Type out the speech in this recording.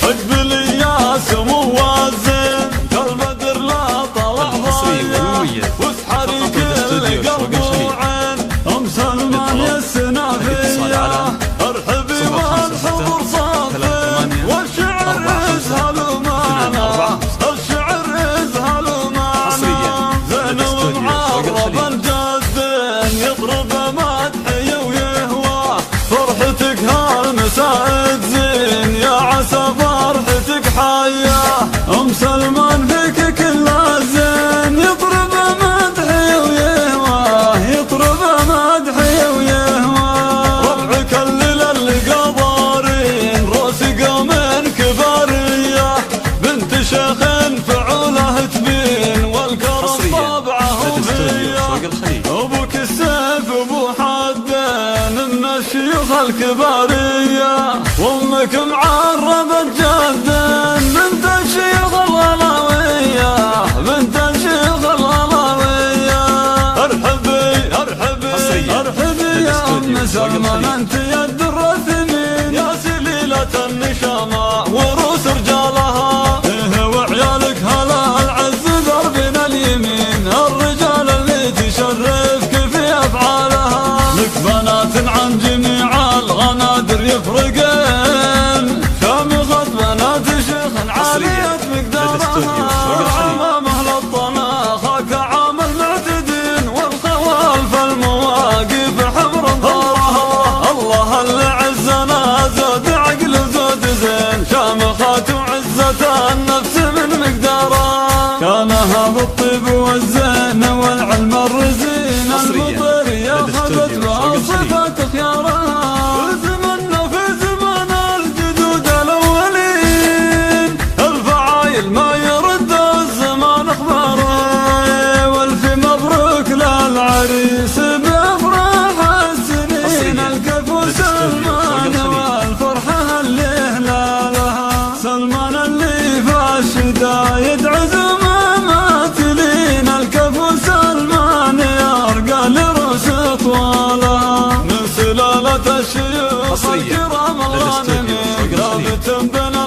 اقبل يا سمو الزين كالبدر لا طلع ضايع واسحر كل قلب وعين ام سلمان يا السنافيه ارحبي والحضور صافي والشعر يسهل معنا الشعر يسهل معنا زين ومعرب الجدين يضرب مدحي ويهوى فرحتك هالمساء تزين يا عسى فرحتك حياه ام سلمان فيك كل زين يضرب مدحي ويهوى يضرب مدحي ويهوى ربعك اللي قضارين روس قوم كباريه بنت شيخ فعوله تبين والكرم طبعه فيه ابوك السيف ابو حدين من الشيوخ الكباريه وامك معربة جدين بنت الشيوخ الغلاويه بنت الشيوخ الغلاويه ارحبي ارحبي ارحبي يا ام سلمان انت يا الدر الثمين يا سليلة النشامة وروس رجالها ايه وعيالك هلا العز دربنا اليمين الرجال اللي تشرفك في افعالها لك بنات عن جميع الغنادر يفرقين شامخة بنات شيخ عالية مقدارها عمام اهل الطناخة كعامل معتدين والخوالف المواقف حبر ظهرها الله اللي عزنا زود عقل زود زين شامخات وعزة النفس من مقدارها كان هذا الطيب والزين والعلم الرزين المطر ياخذت بصفات خيارها في زمن الجدود الاولين الفعايل ما يرد الزمان اخباره والف مبروك للعريس بافراح السنين الكفو سلمان والفرحه اللي هلالها سلمان اللي في الشدايد عزم ماتلين الكفو سلمان يرقى لرؤوس طوالها من سلالة الشيوخ الكرام الغانمين ثابت بنا